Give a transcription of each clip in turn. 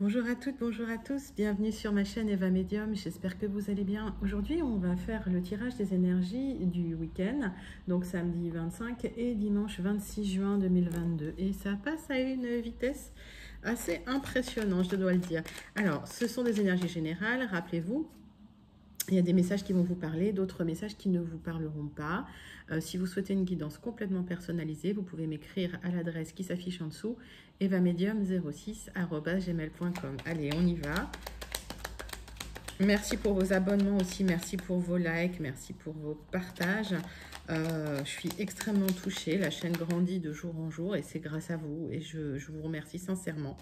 Bonjour à toutes, bonjour à tous, bienvenue sur ma chaîne Eva Medium, j'espère que vous allez bien. Aujourd'hui on va faire le tirage des énergies du week-end, donc samedi 25 et dimanche 26 juin 2022. Et ça passe à une vitesse assez impressionnante, je dois le dire. Alors, ce sont des énergies générales, rappelez-vous. Il y a des messages qui vont vous parler, d'autres messages qui ne vous parleront pas. Si vous souhaitez une guidance complètement personnalisée, vous pouvez m'écrire à l'adresse qui s'affiche en dessous, evamedium06@gmail.com. Allez, on y va. Merci pour vos abonnements aussi, merci pour vos likes, merci pour vos partages. Je suis extrêmement touchée, la chaîne grandit de jour en jour et c'est grâce à vous et je vous remercie sincèrement.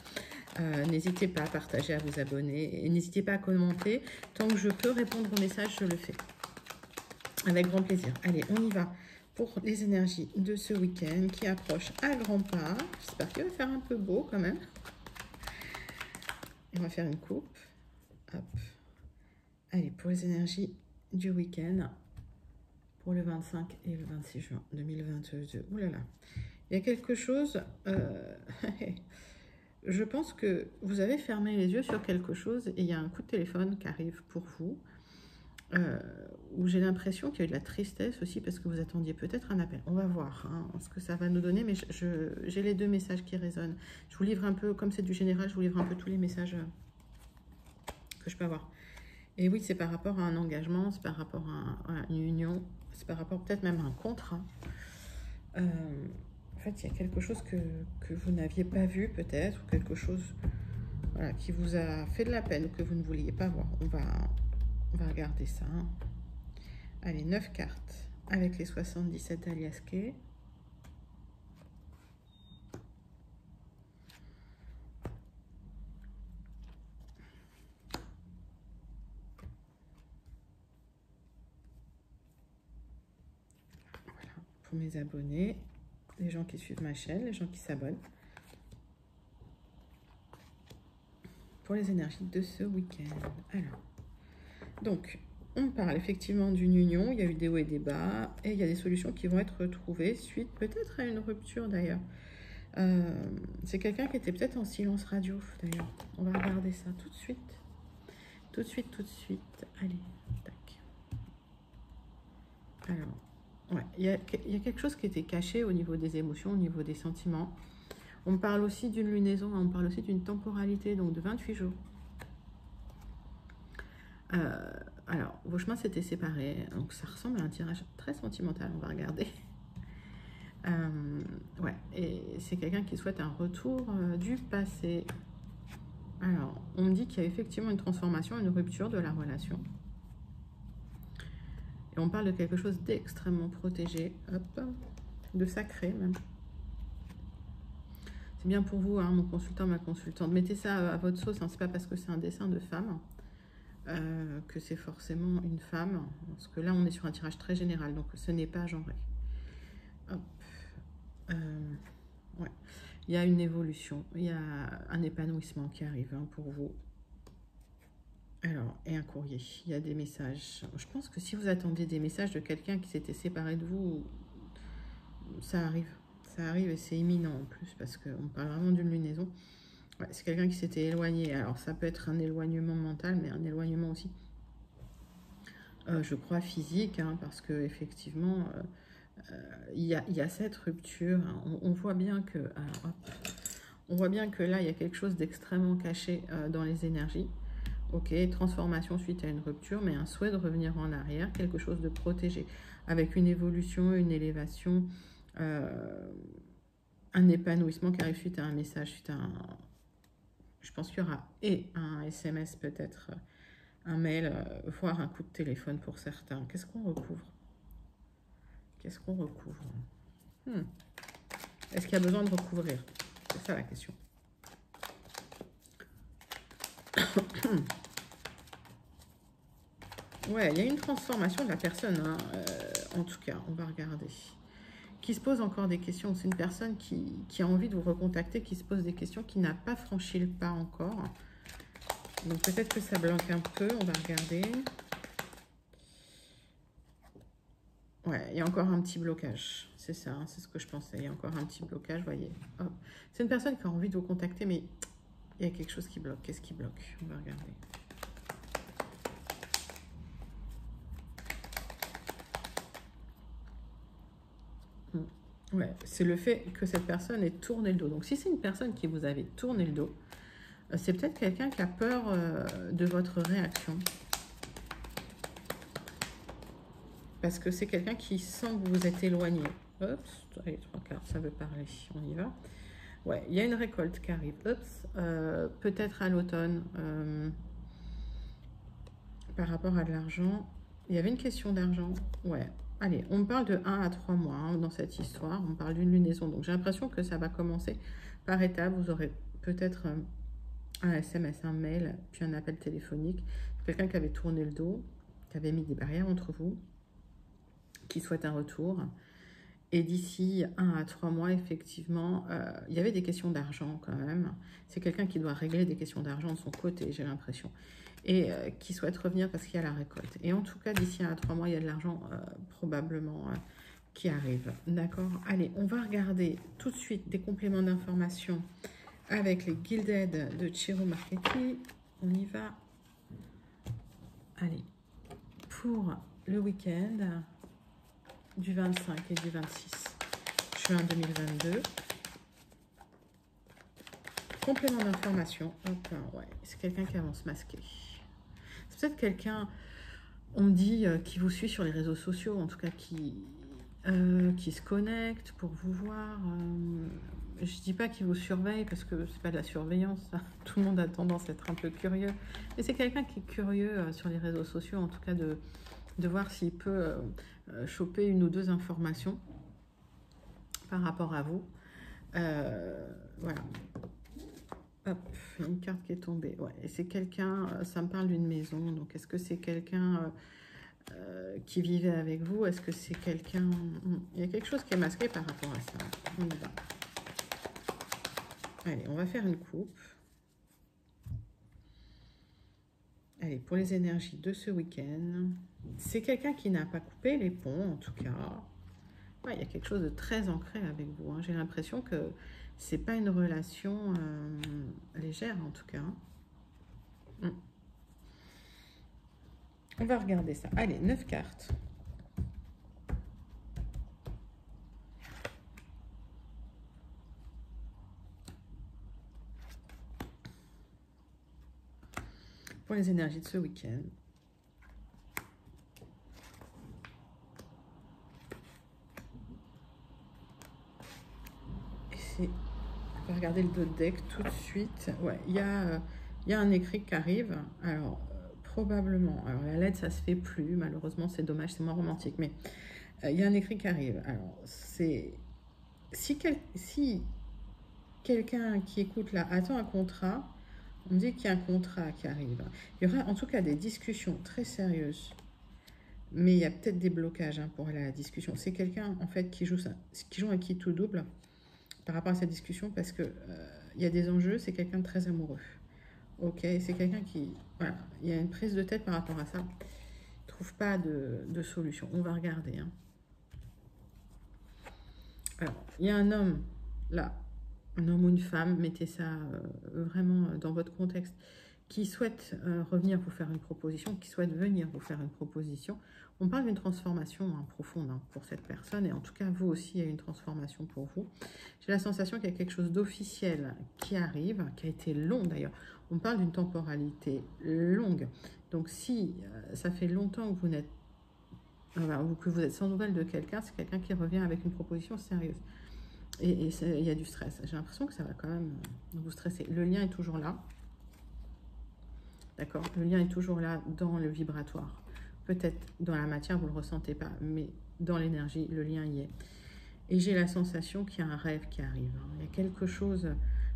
N'hésitez pas à partager, à vous abonner et n'hésitez pas à commenter. Tant que je peux répondre aux messages, je le fais. Avec grand plaisir. Allez, on y va pour les énergies de ce week-end qui approche à grands pas. J'espère qu'il va faire un peu beau quand même. Et on va faire une coupe. Hop. Allez, pour les énergies du week-end, pour le 25 et le 26 juin 2022. Ouh là là. Il y a quelque chose... Je pense que vous avez fermé les yeux sur quelque chose et il y a un coup de téléphone qui arrive pour vous, où j'ai l'impression qu'il y a eu de la tristesse aussi parce que vous attendiez peut-être un appel. On va voir ce que ça va nous donner, mais j'ai les deux messages qui résonnent. Je vous livre un peu, comme c'est du général, je vous livre un peu tous les messages que je peux avoir. Et oui, c'est par rapport à un engagement, c'est par rapport à une union, c'est par rapport peut-être même à un contrat. En fait, il y a quelque chose que vous n'aviez pas vu peut-être, ou quelque chose qui vous a fait de la peine, ou que vous ne vouliez pas voir. On va regarder ça. Allez, 9 cartes avec les 77 aliasqués. Voilà, pour mes abonnés, les gens qui suivent ma chaîne, les gens qui s'abonnent. Pour les énergies de ce week-end. Alors, donc, on parle effectivement d'une union, il y a eu des hauts et des bas, et il y a des solutions qui vont être trouvées suite peut-être à une rupture d'ailleurs. C'est quelqu'un qui était peut-être en silence radio d'ailleurs. On va regarder ça tout de suite. Tout de suite, tout de suite. Allez, tac. Alors, ouais, il y a quelque chose qui était caché au niveau des émotions, au niveau des sentiments. On parle aussi d'une lunaison, on parle aussi d'une temporalité, donc de 28 jours. Alors, vos chemins s'étaient séparés, donc ça ressemble à un tirage très sentimental, on va regarder. Ouais, et c'est quelqu'un qui souhaite un retour du passé. Alors, on me dit qu'il y a effectivement une transformation, une rupture de la relation. Et on parle de quelque chose d'extrêmement protégé, hop, de sacré même. C'est bien pour vous, mon consultant, ma consultante. Mettez ça à votre sauce, c'est pas parce que c'est un dessin de femme que c'est forcément une femme. Parce que là, on est sur un tirage très général, donc ce n'est pas genré. Hop. Ouais. Il y a une évolution, il y a un épanouissement qui arrive pour vous. Alors, et un courrier, il y a des messages. Je pense que si vous attendiez des messages de quelqu'un qui s'était séparé de vous, ça arrive. Ça arrive et c'est imminent en plus parce qu'on parle vraiment d'une lunaison. Ouais, c'est quelqu'un qui s'était éloigné. Alors, ça peut être un éloignement mental, mais un éloignement aussi, je crois, physique, parce que effectivement, il y a cette rupture. On voit bien que... Alors, hop, on voit bien que là, il y a quelque chose d'extrêmement caché dans les énergies. Ok, transformation suite à une rupture, mais un souhait de revenir en arrière, quelque chose de protégé, avec une évolution, une élévation, un épanouissement qui arrive suite à un message, suite à un... Je pense qu'il y aura et un SMS peut-être, un mail, voire un coup de téléphone pour certains. Qu'est-ce qu'on recouvre? Qu'est-ce qu'on recouvre? Est-ce qu'il y a besoin de recouvrir? C'est ça la question. Ouais, il y a une transformation de la personne, en tout cas, on va regarder. Qui se pose encore des questions. C'est une personne qui a envie de vous recontacter, qui se pose des questions, qui n'a pas franchi le pas encore. Donc peut-être que ça bloque un peu, on va regarder. Ouais, il y a encore un petit blocage, c'est ça, c'est ce que je pensais. Il y a encore un petit blocage, voyez. C'est une personne qui a envie de vous contacter, mais Il y a quelque chose qui bloque. Qu'est-ce qui bloque? On va regarder. Ouais, c'est le fait que cette personne ait tourné le dos. Donc, si c'est une personne qui vous avait tourné le dos, c'est peut-être quelqu'un qui a peur de votre réaction. Parce que c'est quelqu'un qui sent que vous êtes éloigné. Oups, allez, 3/4, ça veut parler. On y va. Ouais, il y a une récolte qui arrive. Oups, peut-être à l'automne. Par rapport à de l'argent. Il y avait une question d'argent. Ouais. Allez, on parle de 1 à 3 mois hein, dans cette histoire. On parle d'une lunaison. Donc, j'ai l'impression que ça va commencer par étapes. Vous aurez peut-être un SMS, un mail, puis un appel téléphonique. Quelqu'un qui avait tourné le dos, qui avait mis des barrières entre vous, qui souhaite un retour. Et d'ici 1 à 3 mois, effectivement, il y avait des questions d'argent quand même. C'est quelqu'un qui doit régler des questions d'argent de son côté, j'ai l'impression. Et qui souhaite revenir parce qu'il y a la récolte. Et en tout cas, d'ici 1 à 3 mois, il y a de l'argent probablement qui arrive. D'accord? Allez, on va regarder tout de suite des compléments d'information avec les Gilded de Chiro Marchetti. On y va. Allez, pour le week-end du 25 et du 26 juin 2022. Complément d'information. Ouais, c'est quelqu'un qui avance masqué. C'est peut-être quelqu'un, on me dit, qui vous suit sur les réseaux sociaux, en tout cas qui se connecte pour vous voir. Je dis pas qu'il vous surveille parce que c'est pas de la surveillance. Ça. Tout le monde a tendance à être un peu curieux. Mais c'est quelqu'un qui est curieux sur les réseaux sociaux, en tout cas de voir s'il peut choper 1 ou 2 informations par rapport à vous. Voilà. Hop, il y a une carte qui est tombée. Ouais, et c'est quelqu'un, ça me parle d'une maison. Donc, est-ce que c'est quelqu'un qui vivait avec vous? Est-ce que c'est quelqu'un... Il y a quelque chose qui est masqué par rapport à ça. On y va. Allez, on va faire une coupe. Allez, pour les énergies de ce week-end, c'est quelqu'un qui n'a pas coupé les ponts, en tout cas. Ouais, il y a quelque chose de très ancré avec vous. Hein. J'ai l'impression que c'est pas une relation légère, en tout cas. On va regarder ça. Allez, 9 cartes. Pour les énergies de ce week-end. On va regarder le dos de deck tout de suite. Ouais, il y a un écrit qui arrive. Alors, probablement. Alors, la lettre, ça se fait plus. Malheureusement, c'est dommage, c'est moins romantique. Mais il y a un écrit qui arrive. Alors, c'est... Si quelqu'un qui écoute là attend un contrat, on me dit qu'il y a un contrat qui arrive. Il y aura en tout cas des discussions très sérieuses. Mais il y a peut-être des blocages hein, pour aller à la discussion. C'est quelqu'un, en fait, qui joue un qui tout double par rapport à cette discussion parce que il y a des enjeux, c'est quelqu'un de très amoureux. Ok, c'est quelqu'un qui... Voilà, il y a une prise de tête par rapport à ça. Il ne trouve pas de solution. On va regarder. Hein. Alors, il y a un homme, là, un homme ou une femme, mettez ça vraiment dans votre contexte, qui souhaite revenir vous faire une proposition, qui souhaite venir vous faire une proposition. On parle d'une transformation hein, profonde hein, pour cette personne, et en tout cas, vous aussi, il y a une transformation pour vous. J'ai la sensation qu'il y a quelque chose d'officiel qui arrive, qui a été long d'ailleurs. On parle d'une temporalité longue. Donc, si ça fait longtemps que vous n'êtes ou que vous êtes sans nouvelles de quelqu'un, c'est quelqu'un qui revient avec une proposition sérieuse. Et il y a du stress. J'ai l'impression que ça va quand même vous stresser. Le lien est toujours là. D'accord? Le lien est toujours là dans le vibratoire. Peut-être dans la matière, vous ne le ressentez pas, mais dans l'énergie, le lien y est. Et j'ai la sensation qu'il y a un rêve qui arrive. Il y a quelque chose,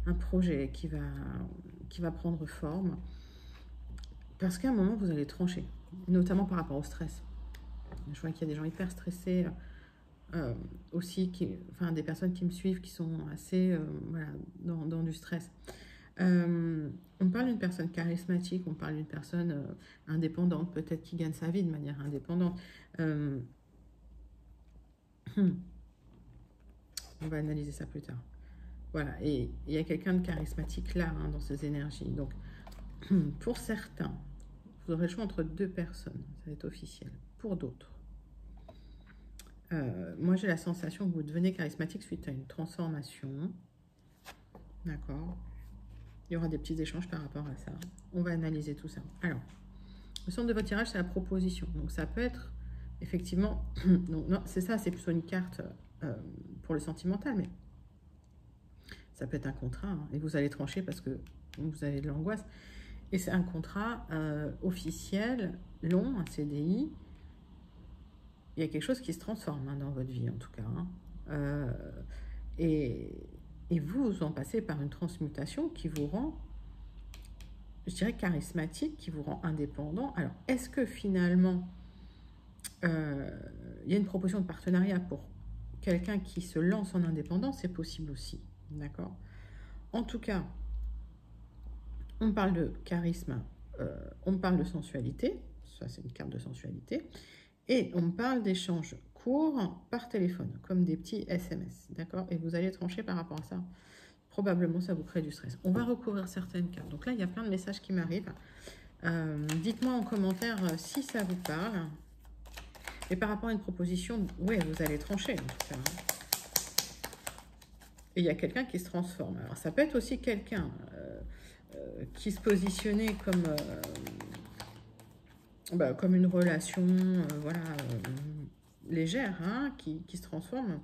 un projet qui va prendre forme. Parce qu'à un moment, vous allez trancher, notamment par rapport au stress. Je vois qu'il y a des gens hyper stressés aussi, enfin des personnes qui me suivent qui sont assez voilà, dans du stress. On parle d'une personne charismatique, on parle d'une personne indépendante, peut-être qui gagne sa vie de manière indépendante. On va analyser ça plus tard. Voilà, et il y a quelqu'un de charismatique là, hein, dans ces énergies. Donc, pour certains, vous aurez le choix entre deux personnes, ça va être officiel. Pour d'autres, moi j'ai la sensation que vous devenez charismatique suite à une transformation. D'accord. Il y aura des petits échanges par rapport à ça. On va analyser tout ça. Alors, le centre de votre tirage, c'est la proposition. Donc, ça peut être, effectivement... donc, non, c'est ça, c'est plutôt une carte pour le sentimental, mais ça peut être un contrat. Hein, et vous allez trancher parce que vous avez de l'angoisse. Et c'est un contrat officiel, long, un CDI. Il y a quelque chose qui se transforme hein, dans votre vie, en tout cas. Hein. Et vous en passez par une transmutation qui vous rend, je dirais, charismatique, qui vous rend indépendant. Alors, est-ce que finalement, il y a une proposition de partenariat pour quelqu'un qui se lance en indépendance? C'est possible aussi, d'accord? En tout cas, on parle de charisme, on parle de sensualité, ça c'est une carte de sensualité, et on parle d'échanges courts par téléphone, comme des petits SMS, d'accord? Et vous allez trancher par rapport à ça. Probablement, ça vous crée du stress. On va recouvrir certaines cartes. Donc là, il y a plein de messages qui m'arrivent. Dites-moi en commentaire si ça vous parle. Et par rapport à une proposition, oui, vous allez trancher, en tout cas. Et il y a quelqu'un qui se transforme. Alors, ça peut être aussi quelqu'un qui se positionnait comme une relation voilà, légère, hein, qui se transforme.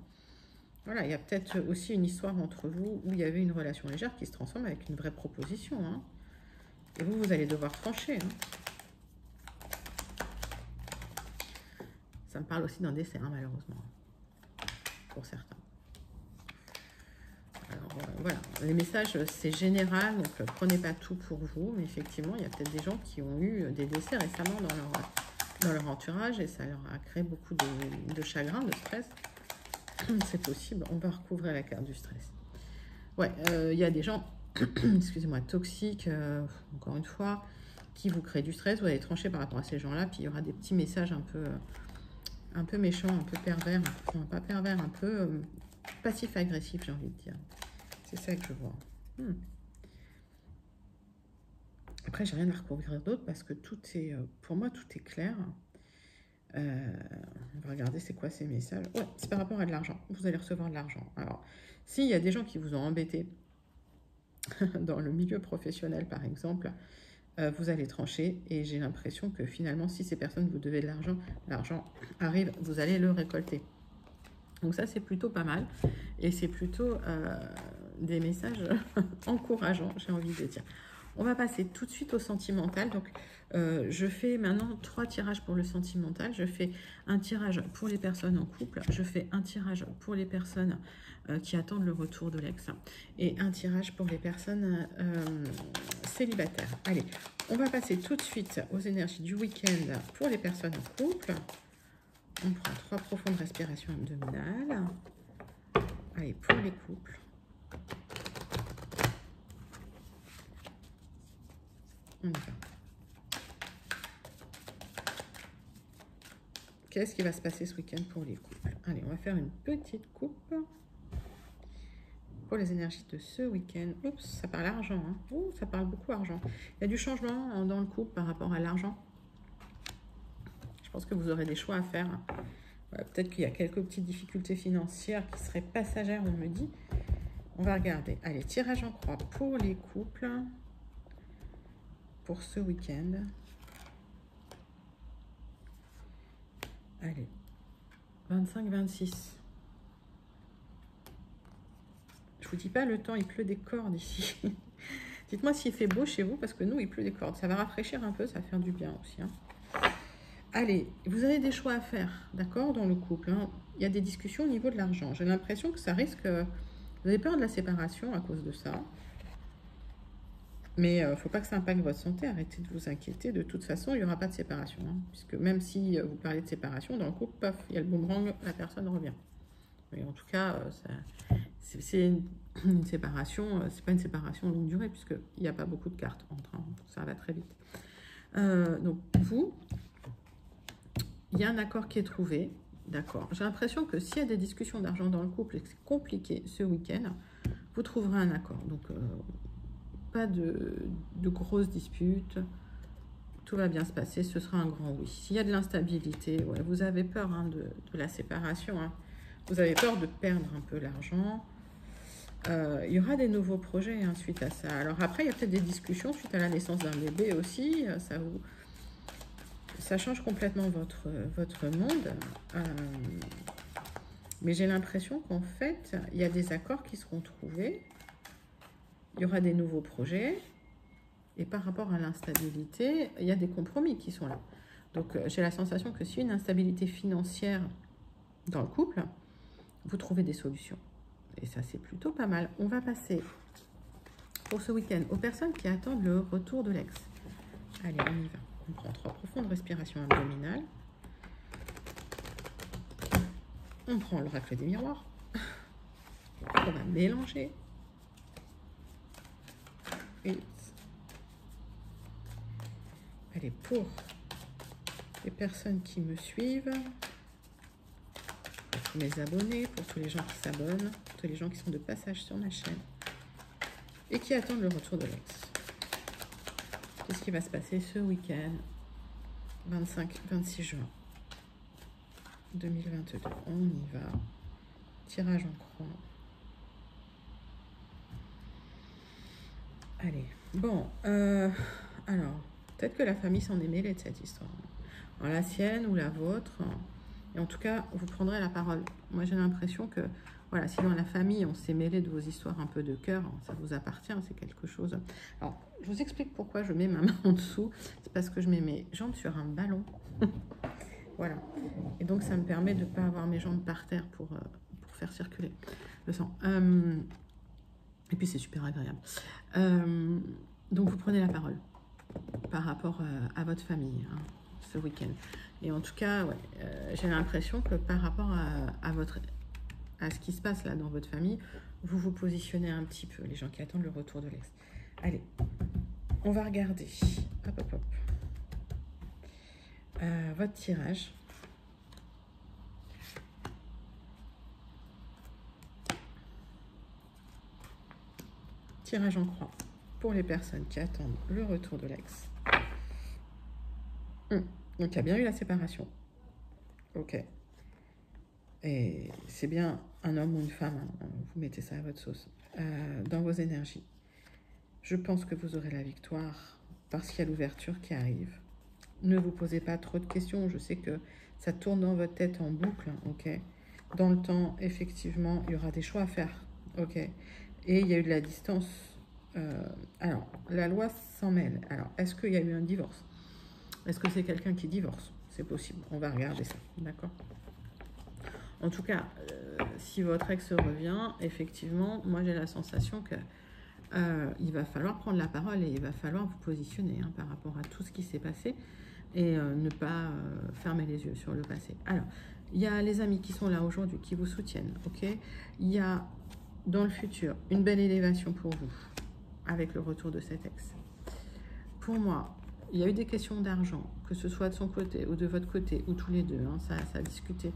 Voilà, il y a peut-être aussi une histoire entre vous où il y avait une relation légère qui se transforme avec une vraie proposition. Hein. Et vous allez devoir trancher. Hein. Ça me parle aussi d'un décès, hein, malheureusement, pour certains. Alors, voilà, les messages, c'est général, donc prenez pas tout pour vous, mais effectivement, il y a peut-être des gens qui ont eu des décès récemment dans leur entourage et ça leur a créé beaucoup de chagrin, de stress. C'est possible, on va recouvrir la carte du stress. Ouais, il y a des gens, excusez-moi, toxiques, encore une fois, qui vous créent du stress, vous allez trancher par rapport à ces gens-là, puis il y aura des petits messages un peu méchants, un peu pervers, enfin, pas pervers, un peu passif-agressif, j'ai envie de dire. C'est ça que je vois. Après, j'ai rien à recouvrir d'autre parce que tout est, pour moi, tout est clair. On va regarder c'est quoi ces messages. Ouais, c'est par rapport à de l'argent. Vous allez recevoir de l'argent. Alors, s'il y a des gens qui vous ont embêté dans le milieu professionnel, par exemple, vous allez trancher et j'ai l'impression que finalement, si ces personnes vous devez de l'argent arrive, vous allez le récolter. Donc ça, c'est plutôt pas mal et c'est plutôt des messages encourageants, j'ai envie de dire. On va passer tout de suite au sentimental. Donc, je fais maintenant 3 tirages pour le sentimental. Je fais un tirage pour les personnes en couple. Je fais un tirage pour les personnes qui attendent le retour de l'ex. Et un tirage pour les personnes célibataires. Allez, on va passer tout de suite aux énergies du week-end pour les personnes en couple. On prend 3 profondes respirations abdominales. Allez, pour les couples. On y va. Qu'est-ce qui va se passer ce week-end pour les couples? Allez, on va faire une petite coupe pour les énergies de ce week-end. Oups, ça parle argent. Hein. Ouh, ça parle beaucoup argent. Il y a du changement dans le couple par rapport à l'argent. Je pense que vous aurez des choix à faire. Peut-être qu'il y a quelques petites difficultés financières qui seraient passagères, on me dit. On va regarder. Allez, tirage en croix pour les couples pour ce week-end. Allez, 25-26. Je vous dis pas, le temps, il pleut des cordes ici. Dites-moi s'il fait beau chez vous, parce que nous, il pleut des cordes. Ça va rafraîchir un peu, ça va faire du bien aussi. Hein. Allez, vous avez des choix à faire, d'accord, dans le couple. Hein. Il y a des discussions au niveau de l'argent. J'ai l'impression que ça risque... Vous avez peur de la séparation à cause de ça. Mais il ne faut pas que ça impacte votre santé. Arrêtez de vous inquiéter. De toute façon, il n'y aura pas de séparation. Hein, puisque même si vous parlez de séparation, dans le couple, paf, il y a le boomerang, la personne revient. Mais en tout cas, c'est une séparation, c'est pas une séparation longue durée, puisqu'il n'y a pas beaucoup de cartes entre. Hein, ça va très vite. Donc, vous, il y a un accord qui est trouvé. D'accord. J'ai l'impression que s'il y a des discussions d'argent dans le couple et que c'est compliqué ce week-end, vous trouverez un accord. Donc, pas de grosses disputes. Tout va bien se passer, ce sera un grand oui. S'il y a de l'instabilité, ouais, vous avez peur hein, de la séparation. Hein. Vous avez peur de perdre un peu l'argent. Il y aura des nouveaux projets hein, suite à ça. Alors après, il y a peut-être des discussions suite à la naissance d'un bébé aussi. Ça change complètement votre monde. Mais j'ai l'impression qu'en fait, il y a des accords qui seront trouvés. Il y aura des nouveaux projets. Et par rapport à l'instabilité, il y a des compromis qui sont là. Donc, j'ai la sensation que si une instabilité financière dans le couple, vous trouvez des solutions. Et ça, c'est plutôt pas mal. On va passer pour ce week-end aux personnes qui attendent le retour de l'ex. Allez, on y va. On prend 3 profondes respirations abdominales. On prend l'oracle des miroirs. On va mélanger. Et allez, pour les personnes qui me suivent, pour tous mes abonnés, pour tous les gens qui s'abonnent, pour tous les gens qui sont de passage sur ma chaîne et qui attendent le retour de l'ex. Qu'est-ce qui va se passer ce week-end 25-26 juin 2022. On y va. Tirage en croix. Allez. Bon. Alors, peut-être que la famille s'en est mêlée de cette histoire. Alors, la sienne ou la vôtre. Et en tout cas, vous prendrez la parole. Moi, j'ai l'impression que, voilà, si dans la famille, on s'est mêlé de vos histoires un peu de cœur, ça vous appartient, c'est quelque chose. Alors, je vous explique pourquoi je mets ma main en dessous. C'est parce que je mets mes jambes sur un ballon. Voilà. Et donc, ça me permet de ne pas avoir mes jambes par terre pour faire circuler le sang. Et puis, c'est super agréable. Donc, vous prenez la parole par rapport à votre famille hein, ce week-end. Et en tout cas, ouais, j'ai l'impression que par rapport à ce qui se passe là dans votre famille, vous vous positionnez un petit peu, les gens qui attendent le retour de l'ex. Allez, on va regarder. Hop, hop, hop. Votre tirage. Tirage en croix pour les personnes qui attendent le retour de l'ex. Donc, il y a bien eu la séparation. Ok. Et c'est bien un homme ou une femme, hein, vous mettez ça à votre sauce, dans vos énergies. Je pense que vous aurez la victoire parce qu'il y a l'ouverture qui arrive. Ne vous posez pas trop de questions. Je sais que ça tourne dans votre tête en boucle, ok. Dans le temps, effectivement, il y aura des choix à faire, ok. Et il y a eu de la distance. Alors, la loi s'en mêle. Alors, est-ce qu'il y a eu un divorce? Est-ce que c'est quelqu'un qui divorce? C'est possible. On va regarder ça, d'accord? En tout cas, si votre ex revient, effectivement, moi j'ai la sensation que il va falloir prendre la parole et il va falloir vous positionner hein, par rapport à tout ce qui s'est passé et ne pas fermer les yeux sur le passé. Alors, il y a les amis qui sont là aujourd'hui, qui vous soutiennent, ok? Il y a dans le futur une belle élévation pour vous avec le retour de cet ex. Pour moi, il y a eu des questions d'argent, que ce soit de son côté ou de votre côté, ou tous les deux, hein, ça a discuté.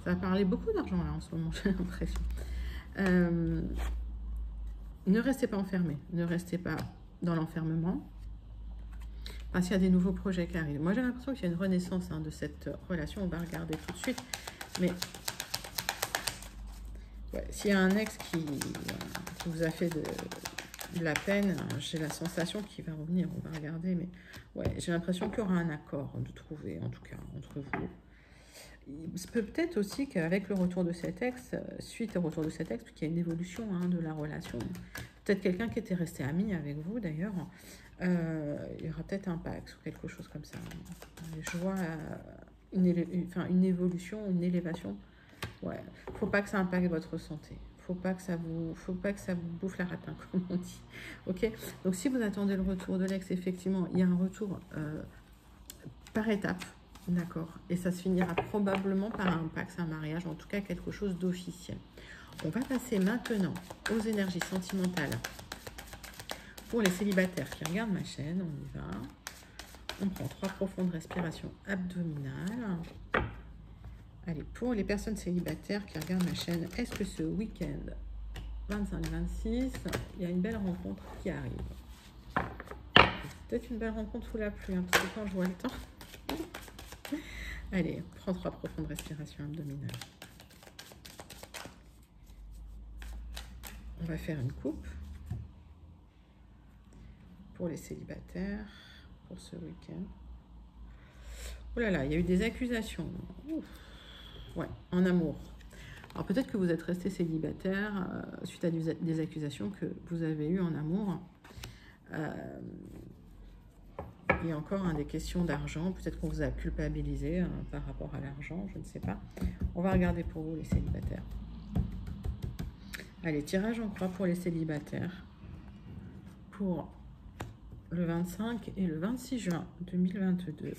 Ça va parler beaucoup d'argent là en ce moment, j'ai l'impression. Ne restez pas enfermés, ne restez pas dans l'enfermement, parce qu'il y a des nouveaux projets qui arrivent. Moi, j'ai l'impression qu'il y a une renaissance hein, de cette relation, on va regarder tout de suite. Mais ouais, s'il y a un ex qui vous a fait de la peine, j'ai la sensation qu'il va revenir, on va regarder. Mais ouais, j'ai l'impression qu'il y aura un accord de trouver, en tout cas, entre vous. Peut-être aussi qu'avec le retour de cet ex, suite au retour de cet ex, qu'il y a une évolution hein, de la relation. Peut-être quelqu'un qui était resté ami avec vous d'ailleurs, il y aura peut-être un pacte ou quelque chose comme ça. Je vois une évolution, une élévation. Ouais, faut pas que ça impacte votre santé. Faut pas que ça vous bouffe la rapin, comme on dit. Ok. Donc si vous attendez le retour de l'ex, effectivement, il y a un retour par étapes. D'accord. Et ça se finira probablement par un pacte, un mariage, en tout cas quelque chose d'officiel. On va passer maintenant aux énergies sentimentales. Pour les célibataires qui regardent ma chaîne, on y va. On prend 3 profondes respirations abdominales. Allez, pour les personnes célibataires qui regardent ma chaîne, est-ce que ce week-end, 25, 26, il y a une belle rencontre qui arrive. Peut-être une belle rencontre sous la pluie, hein, parce que quand je vois le temps. Allez, prends 3 profondes respirations abdominales. On va faire une coupe pour les célibataires, pour ce week-end. Oh là là, il y a eu des accusations. Ouf. Ouais, en amour. Alors peut-être que vous êtes resté célibataire suite à des accusations que vous avez eues en amour. Il y a encore des questions d'argent. Peut-être qu'on vous a culpabilisé par rapport à l'argent, je ne sais pas. On va regarder pour vous les célibataires. Allez, tirage en croix pour les célibataires. Pour le 25 et le 26 juin 2022.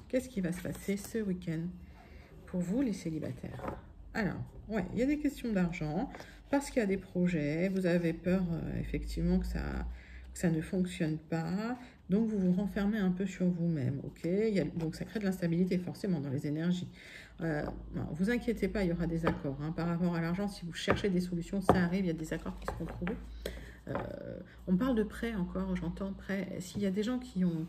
Qu'est-ce qui va se passer ce week-end pour vous les célibataires? Alors, ouais, il y a des questions d'argent, parce qu'il y a des projets, vous avez peur effectivement que ça ne fonctionne pas, donc vous vous renfermez un peu sur vous-même, ok? Donc ça crée de l'instabilité forcément dans les énergies. Non, vous inquiétez pas, il y aura des accords. Hein. Par rapport à l'argent, si vous cherchez des solutions, ça arrive, il y a des accords qui seront trouvés. On parle de prêts encore, j'entends prêts. S'il y a des gens qui ont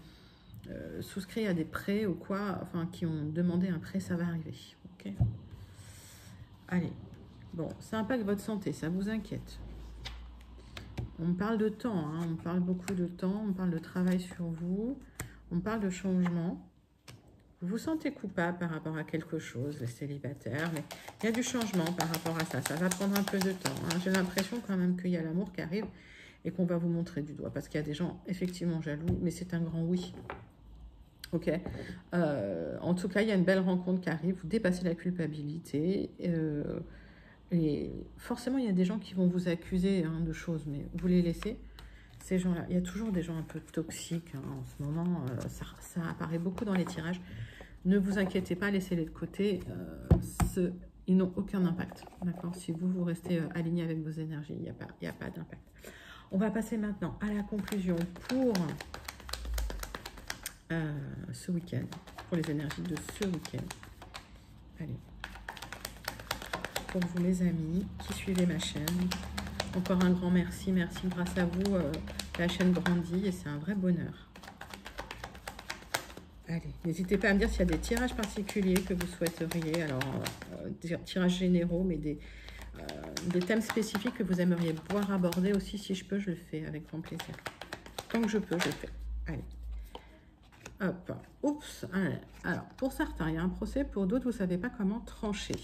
souscrit à des prêts ou quoi, enfin qui ont demandé un prêt, ça va arriver, ok? Allez, bon, ça impacte votre santé, ça vous inquiète. On parle de temps, hein, on parle beaucoup de temps, on parle de travail sur vous, on parle de changement. Vous vous sentez coupable par rapport à quelque chose, les célibataires, mais il y a du changement par rapport à ça. Ça va prendre un peu de temps. Hein. J'ai l'impression quand même qu'il y a l'amour qui arrive et qu'on va vous montrer du doigt. Parce qu'il y a des gens effectivement jaloux, mais c'est un grand oui. Ok. En tout cas, il y a une belle rencontre qui arrive. Vous dépassez la culpabilité. Et forcément, il y a des gens qui vont vous accuser de choses, mais vous les laissez. Ces gens-là, il y a toujours des gens un peu toxiques en ce moment. Ça apparaît beaucoup dans les tirages. Ne vous inquiétez pas, laissez-les de côté. Ils n'ont aucun impact. D'accord? Si vous restez aligné avec vos énergies, il n'y a pas d'impact. On va passer maintenant à la conclusion pour ce week-end, pour les énergies de ce week-end. Allez. Pour vous, mes amis, qui suivez ma chaîne, encore un grand merci. Merci, grâce à vous, la chaîne grandit et c'est un vrai bonheur. Allez, n'hésitez pas à me dire s'il y a des tirages particuliers que vous souhaiteriez. Alors, des tirages généraux, mais des thèmes spécifiques que vous aimeriez voir aborder aussi. Si je peux, je le fais avec grand plaisir. Tant que je peux, je le fais. Allez. Hop. Oups. Allez. Alors, pour certains, il y a un procès. Pour d'autres, vous ne savez pas comment trancher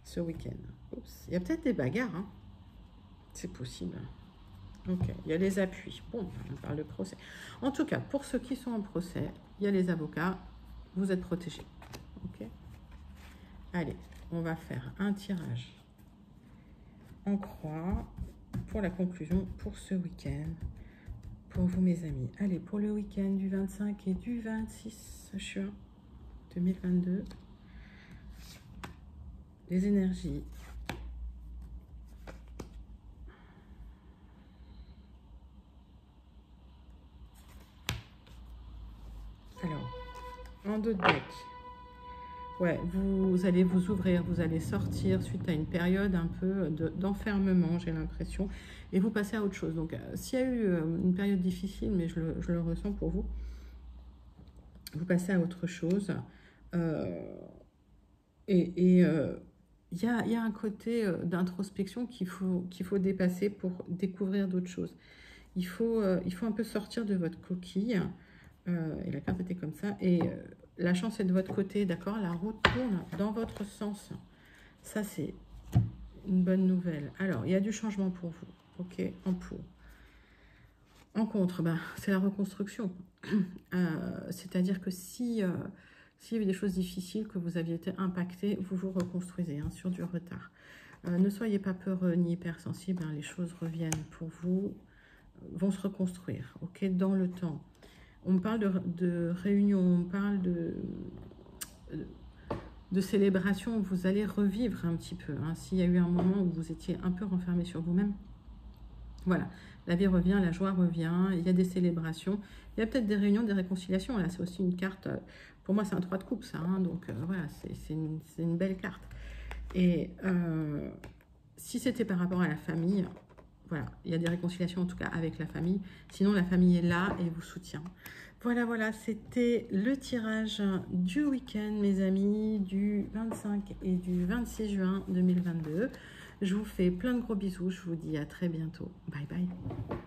ce week-end. Oups. Il y a peut-être des bagarres. Hein. C'est possible. Ok, il y a les appuis. Bon, on parle de procès. En tout cas, pour ceux qui sont en procès, il y a les avocats. Vous êtes protégés. Ok. Allez, on va faire un tirage en croix pour la conclusion pour ce week-end. Pour vous, mes amis. Allez, pour le week-end du 25 et du 26 juin 2022. Les énergies. Alors, en dos de deck, ouais, vous allez vous ouvrir, vous allez sortir suite à une période un peu d'enfermement, j'ai l'impression, et vous passez à autre chose. Donc, s'il y a eu une période difficile, mais je le ressens pour vous, vous passez à autre chose. Il y a un côté d'introspection qu'il faut dépasser pour découvrir d'autres choses. Il faut un peu sortir de votre coquille. Et la carte était comme ça. Et la chance est de votre côté, d'accord? La roue tourne dans votre sens. Ça, c'est une bonne nouvelle. Alors, il y a du changement pour vous. Ok, en pour. En contre, c'est la reconstruction. C'est-à-dire que s'il y a eu des choses difficiles, que vous aviez été impacté, vous vous reconstruisez sur du retard. Ne soyez pas peureux ni hypersensible. Les choses reviennent pour vous, vont se reconstruire. Ok, dans le temps. On parle de réunion, on parle de célébration. Vous allez revivre un petit peu. S'il y a eu un moment où vous étiez un peu renfermé sur vous-même, voilà, la vie revient, la joie revient, il y a des célébrations, il y a peut-être des réunions, des réconciliations. Là, c'est aussi une carte, pour moi, c'est un 3 de coupe, ça. Donc, voilà, c'est une belle carte. Et si c'était par rapport à la famille, voilà, il y a des réconciliations en tout cas avec la famille. Sinon, la famille est là et vous soutient. Voilà, voilà, c'était le tirage du week-end, mes amis, du 25 et du 26 juin 2022. Je vous fais plein de gros bisous. Je vous dis à très bientôt. Bye bye.